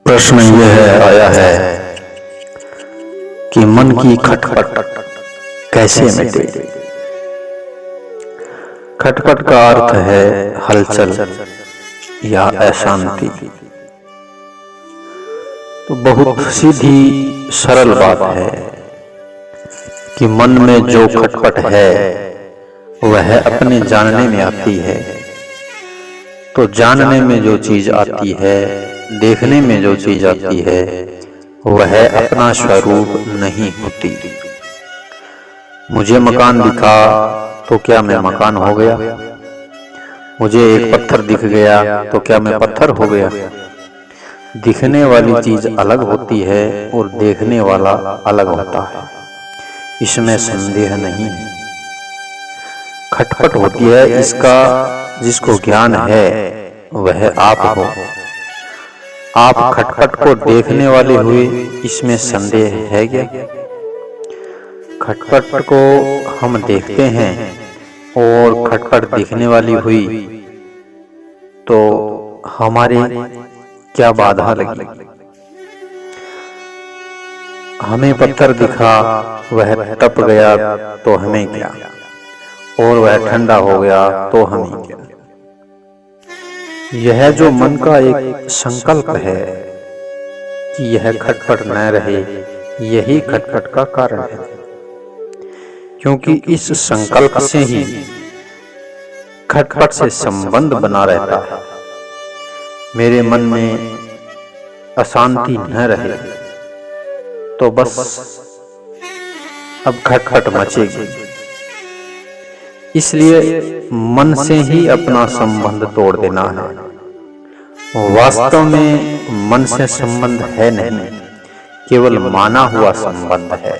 प्रश्न यह आया है कि मन की खटपट कैसे मिटे। खटपट का अर्थ है हलचल या अशांति। तो बहुत सीधी सरल बात है कि मन में जो खटपट है वह अपने जानने में आती है। तो जानने में जो चीज आती है, देखने में जो चीज आती है, वह अपना स्वरूप नहीं होती। मुझे मकान दिखा तो क्या मैं मकान हो गया? मुझे एक पत्थर दिख गया तो क्या मैं पत्थर हो गया? दिखने वाली चीज अलग होती है और देखने वाला अलग होता है, इसमें संदेह नहीं है। खटपट होती है, इसका जिसको ज्ञान है वह आप हो। आप खटपट को देखने वाले हुए, इसमें संदेह है क्या? खटपट को हम देखते हैं और खटपट दिखने वाली हुई तो हमारी क्या बाधा लगी? हमें पत्थर दिखा, वह तप गया तो हमें क्या, और वह ठंडा हो गया तो हमें क्या? यह जो मन का एक संकल्प है कि यह खटपट न रहे, यही खटपट का कारण है। क्योंकि इस संकल्प से ही खटपट से संबंध बना रहता है। मेरे मन में अशांति न रहे तो बस अब खटपट मचेगी। इसलिए मन से ही अपना संबंध तोड़ देना है। वास्तव में मन से संबंध है नहीं, केवल माना हुआ संबंध है।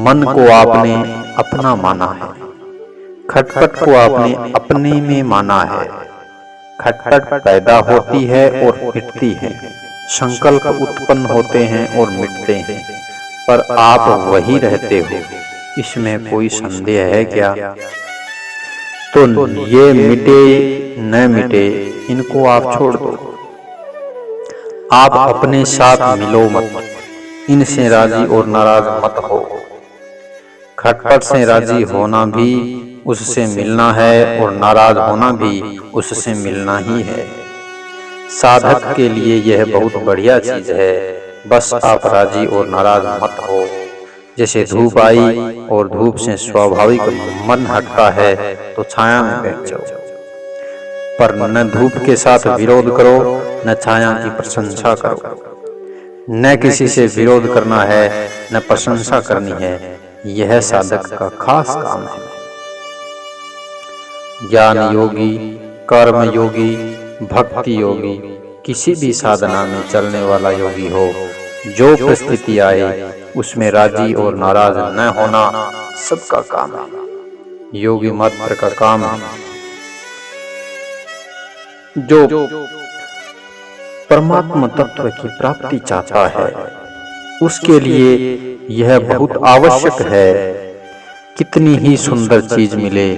मन को आपने अपना माना है, खटपट को आपने अपने में माना है। खटपट पैदा होती है और मिटती है, संकल्प उत्पन्न होते हैं और मिटते हैं, पर आप वही रहते हो, इसमें कोई संदेह है क्या? तो ये मिटे न मिटे, इनको आप छोड़ दो। आप अपने साथ मिलो मत, इनसे राजी और नाराज मत हो। खटपट से राजी होना भी उससे मिलना है और नाराज होना भी उससे मिलना ही है। साधक के लिए यह बहुत बढ़िया चीज है, बस आप राजी और नाराज मत हो। जैसे धूप आई और धूप से स्वाभाविक मन हटता है तो छाया में बैठ जाओ, पर न धूप के साथ विरोध करो न छाया की प्रशंसा करो। न किसी से विरोध करना है न प्रशंसा करनी है, यह साधक का खास काम है। ज्ञान योगी, कर्म योगी, भक्ति योगी, किसी भी साधना में चलने वाला योगी हो, जो परिस्थिति आए उसमें राजी और नाराज न होना सबका काम है। योगी मात्र का काम है जो परमात्मा तत्व की प्राप्ति चाहता है, उसके लिए यह बहुत आवश्यक है। कितनी ही सुंदर चीज मिले,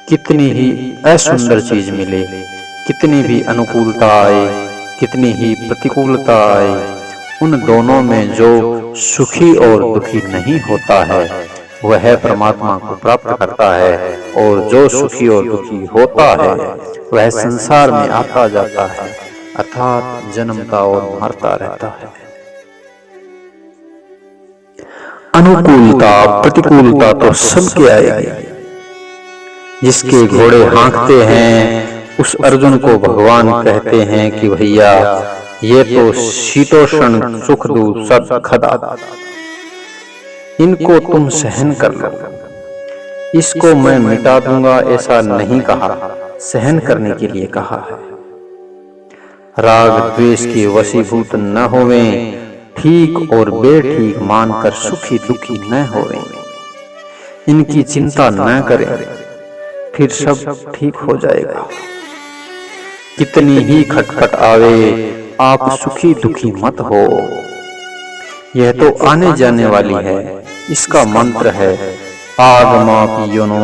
कितनी ही असुंदर चीज मिले, कितनी भी अनुकूलता आए, कितनी ही प्रतिकूलता आए, उन दोनों में जो सुखी और दुखी नहीं होता है वह परमात्मा को प्राप्त करता है, और जो सुखी और दुखी होता है वह संसार में आता जाता है, अर्थात जन्मता और मरता रहता है। अनुकूलता प्रतिकूलता तो सबके आएगी। जिसके घोड़े हाँकते हैं उस अर्जुन को भगवान कहते हैं कि भैया ये तो शीतोष्ण सुख दुख खदा, इनको तुम सहन कर लो। इसको मैं मिटा दूंगा ऐसा नहीं कहा, सहन करने के लिए कहा है। राग द्वेष के वशीभूत न होवें, ठीक और बेठीक मानकर सुखी दुखी न होवें। इनकी चिंता न करें, फिर सब ठीक हो जाएगा। कितनी ही खटपट आवे, आप सुखी दुखी मत हो। यह तो आने जाने वाली है, इसका मंत्र है आगमापि योनो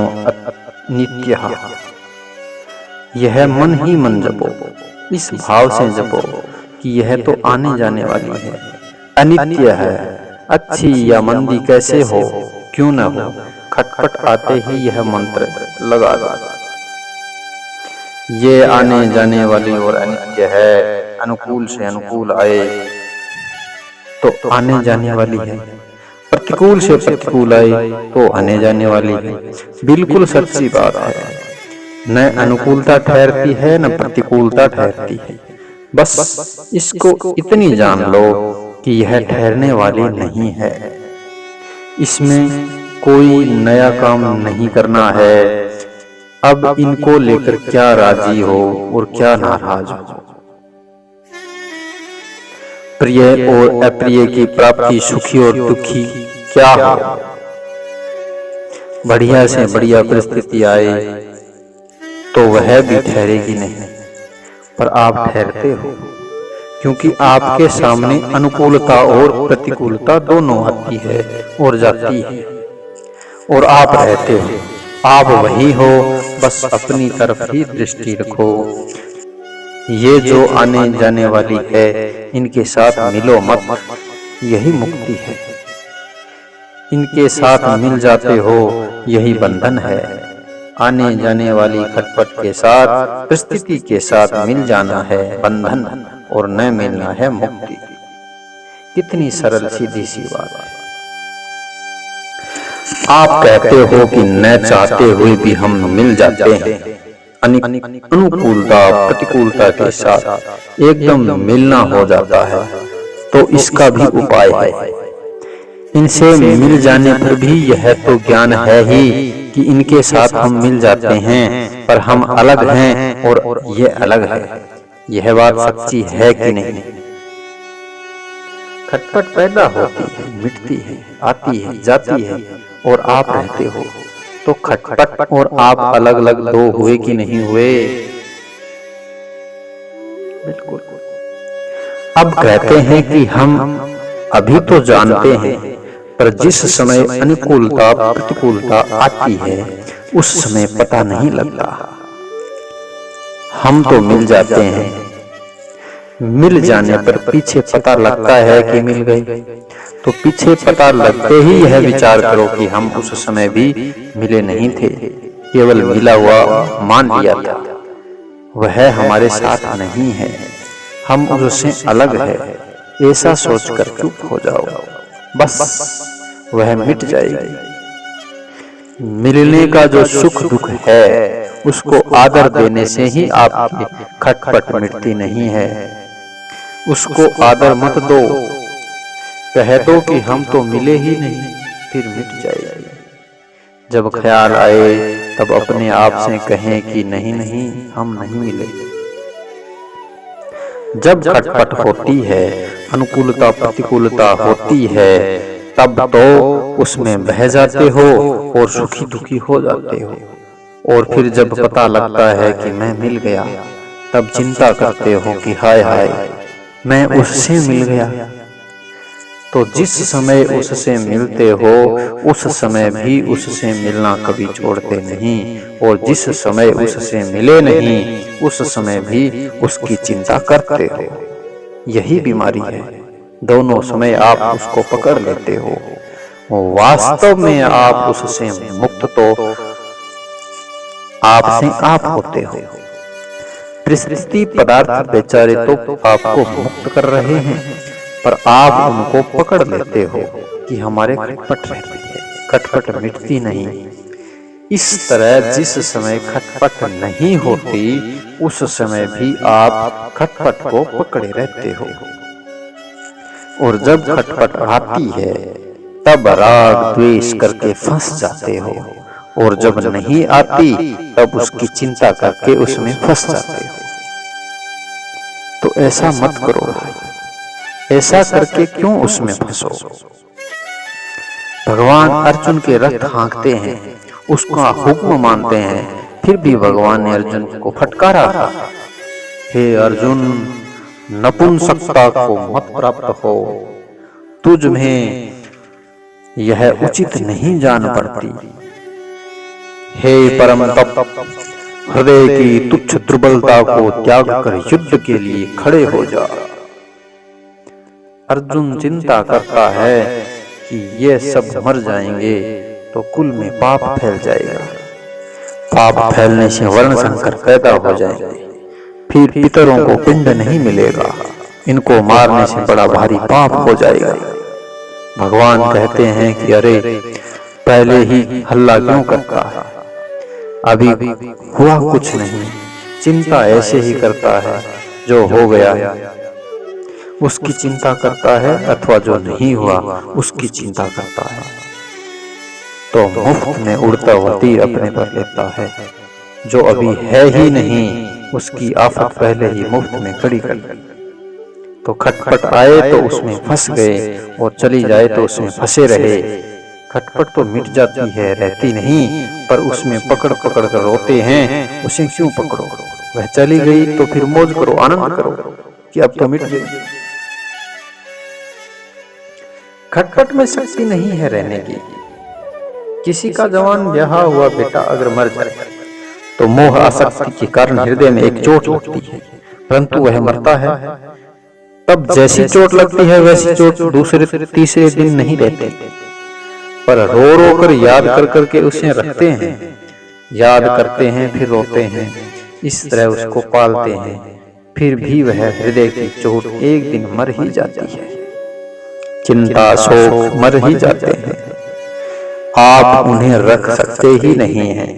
नित्यः। यह मन ही मन जपो, इस भाव से जपो, कि यह तो आने जाने वाली है, अनित्य है, अच्छी या मंदी कैसे हो क्यों न हो, खटपट आते ही यह मंत्र लगा दो। ये आने जाने वाली और अनित्य है, अनुकूल से अनुकूल आए तो आने जाने वाली है, प्रतिकूल से प्रतिकूल आए तो आने जाने वाली है। बिल्कुल सच्ची बात है, न अनुकूलता ठहरती है न प्रतिकूलता ठहरती है। बस इसको इतनी जान लो कि यह ठहरने वाली नहीं है। इसमें कोई नया काम नहीं करना है। अब इनको लेकर क्या राजी हो और क्या नाराज हो। प्रिय और अप्रिय की प्राप्ति, सुखी और दुखी क्या हो, बढ़िया से बढ़िया परिस्थिति आए तो वह भी ठहरेगी नहीं, पर आप ठहरते हो क्योंकि आपके सामने अनुकूलता और प्रतिकूलता दोनों आती है और जाती है, और आप रहते हो। आप वही हो, बस अपनी तरफ ही दृष्टि रखो। ये जो आने जाने वाली है, इनके साथ मिलो मत, यही मुक्ति है। इनके साथ मिल जाते हो, यही बंधन है। आने जाने वाली खटपट के साथ, परिस्थिति के साथ मिल जाना है बंधन, और न मिलना है मुक्ति। कितनी सरल सीधी सी बात है। आप कहते हो कि न चाहते हुए भी हम मिल जाते हैं। अनुकूलता प्रतिकूलता के साथ एकदम मिलना हो जाता है, तो इसका भी उपाय है। इनसे मिल जाने पर भी यह तो ज्ञान है ही कि इनके साथ हम मिल जाते हैं, पर हम अलग हैं और ये अलग है। यह बात सच्ची है कि नहीं? खटपट पैदा होती है, मिटती है, आती है, जाती है, और आप रहते हो। तो खटपट और आप अलग अलग दो हुए कि नहीं हुए? बिल्कुल। अब कहते हैं कि हम अभी तो जानते हैं, पर जिस समय अनुकूलता प्रतिकूलता आती है, उस समय पता नहीं लगता। हम तो मिल जाते हैं, मिल जाने पर पीछे पता लगता है कि मिल गए। तो पीछे पता लगते ही यह विचार करो कि हम उस समय भी मिले नहीं थे, केवल मिला हुआ मान लिया था। वह हमारे साथ नहीं है, हम उससे अलग है, ऐसा सोचकर चुप हो जाओ। बस वह मिट जाएगी। मिलने का जो सुख दुख है, उसको आदर देने से ही आपकी खटपट मिटती नहीं है। उसको आदर मत दो, कह दो कि हम तो मिले ही नहीं, फिर मिट जाएगी। जब ख्याल आए तब अपने आप से कहें कि नहीं नहीं, हम नहीं मिले। जब खटपट होती है, अनुकूलता प्रतिकूलता होती है, तब तो उसमें बह जाते हो और सुखी दुखी हो जाते हो। और फिर जब पता लगता है कि मैं मिल गया, तब चिंता करते हो कि हाय हाय, मैं उससे मिल गया। तो जिस समय उससे मिलते हो, उस समय भी उससे मिलना कभी छोड़ते नहीं, और जिस समय उससे मिले नहीं, उस समय भी उसकी चिंता करते हो। यही बीमारी है। दोनों समय आप उसको पकड़ लेते हो। वास्तव में आप उससे मुक्त तो आपसे आप होते हो। परिस्थिति पदार्थ बेचारे तो आपको मुक्त कर रहे हैं, पर आप उनको पकड़ लेते हो कि हमारे खटपट रहती है, खटपट मिटती नहीं। इस तरह जिस समय खटपट नहीं होती, उस समय भी आप खटपट को पकड़े रहते हो। और जब खटपट आती है, तब राग द्वेष करके फंस जाते हो, और जब नहीं आती, तब उसकी चिंता करके उसमें फंस जाते हो। तो ऐसा मत करो भाई, ऐसा करके क्यों उसमें फंसो? भगवान अर्जुन के रथ हाँकते हैं, उसका हुक्म मानते हैं, फिर भी भगवान ने अर्जुन को फटकारा था, हे अर्जुन, नपुंसकता को मत प्राप्त हो, तुझ में यह उचित नहीं जान पड़ती। हे परम तप, हृदय की तुच्छ दुर्बलता को त्याग कर युद्ध के लिए खड़े हो जा। अर्जुन चिंता करता है कि ये सब मर जाएंगे तो कुल में पाप फैल जाएगा। पाप फैलने से वर्ण संकर पैदा हो जाएंगे, फिर पितरों को पिंड नहीं मिलेगा, इनको मारने से बड़ा भारी पाप हो जाएगा। भगवान कहते हैं कि अरे पहले ही हल्ला क्यों करता है, अभी हुआ कुछ नहीं। चिंता ऐसे ही करता है, जो हो गया उसकी चिंता करता है अथवा जो नहीं हुआ उसकी चिंता करता है। तो मुफ्त में उड़ता हुआ तीर अपने पर लेता है, जो अभी है ही नहीं उसकी आफत पहले ही मुफ्त में खड़ी कर दी। तो खटपट आए तो उसमें फंस गए और चली जाए तो उसमें फंसे रहे। खटपट तो मिट जाती है, रहती नहीं, पर उसमें पकड़ पकड़ कर रोते हैं, उसे क्यों पकड़ो, वह चली गई तो फिर मौज करो, आनंद करो कि अब तो मिट गई। खटपट में शक्ति नहीं है रहने की। किसी का जवान ब्याहा हुआ बेटा अगर मर जाए तो मोह आसक्ति के कारण हृदय में एक चोट लगती है, परंतु वह मरता है। तब जैसी चोट लगती है वैसी चोट दूसरे तीसरे दिन नहीं रहते, पर रो रो कर याद कर करके उसे रखते हैं, याद करते हैं फिर रोते हैं, इस तरह उसको पालते हैं। फिर भी वह हृदय की चोट एक दिन मर ही जाती है। चिंता शोक मर ही जाते हैं, आप उन्हें रख सकते ही नहीं हैं।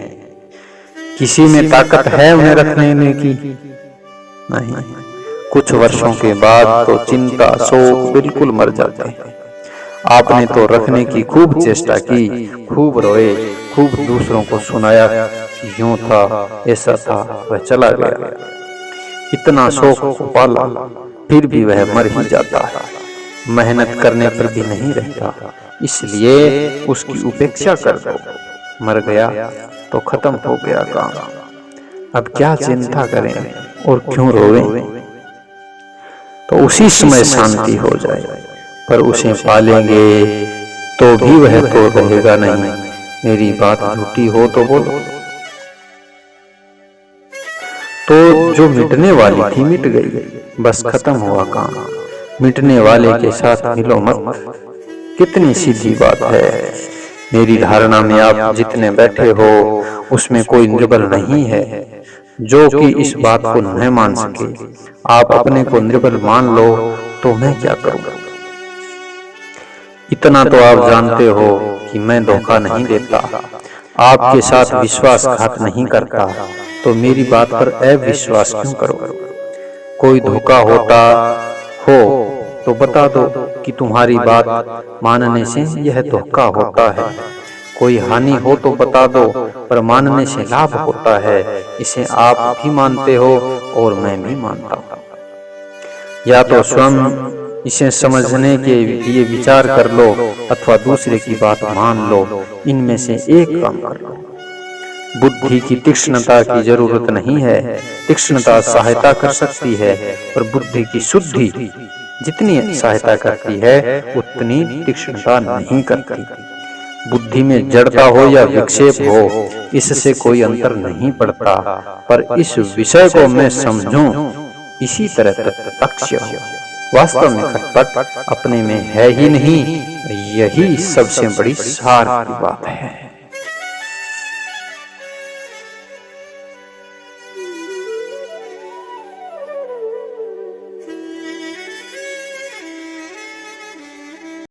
किसी में ताकत है उन्हें रखने की? नहीं। कुछ वर्षों के बाद तो चिंता शोक बिल्कुल मर जाते हैं। आपने तो रखने की खूब चेष्टा की, खूब रोए, खूब दूसरों को सुनाया कि यूं था, ऐसा था, वह चला गया। इतना शोक को पाला, फिर भी वह मर ही जाता है, मेहनत करने पर भी नहीं रहता। इसलिए उसकी उपेक्षा कर दो, मर गया तो खत्म हो गया काम। अब क्या चिंता करें और क्यों रोवें? तो उसी समय शांति हो जाए, पर उसे पालेंगे तो भी वह तो रहेगा नहीं। मेरी बात झूठी हो तो बोलो। तो जो मिटने वाली थी मिट गई, बस खत्म हुआ काम। मिटने वाले के साथ मिलो मत। कितनी सीधी बात है। मेरी धारणा में आप जितने बैठे हो उसमें कोई निर्बल नहीं है जो कि इस बात को न मान सके। आप अपने को निर्बल मान लो तो मैं क्या करूं? इतना तो आप जानते हो कि मैं धोखा नहीं देता, आपके साथ विश्वासघात नहीं करता, तो मेरी बात पर अविश्वास क्यों करो? कोई धोखा होता हो तो बता दो कि तुम्हारी बात मानने से यह धोखा होता है। कोई हानि हो तो बता दो, पर मानने से लाभ होता है। इसे आप भी मानते हो और मैं भी मानता हूँ। या तो स्वयं इसे समझने के लिए विचार कर लो अथवा दूसरे की बात मान लो, इनमें से एक काम कर लो। बुद्धि की तीक्ष्णता की जरूरत नहीं है, तीक्ष्णता सहायता कर सकती है, पर बुद्धि की शुद्धि जितनी सहायता करती है उतनी तीक्ष्णता नहीं करती। बुद्धि में जड़ता हो या विक्षेप हो, इससे कोई अंतर नहीं पड़ता, पर इस विषय को मैं समझूं, इसी तरह लक्ष्य हो। वास्तव में खटपट अपने में है ही नहीं, यही सबसे बड़ी सार की बात है।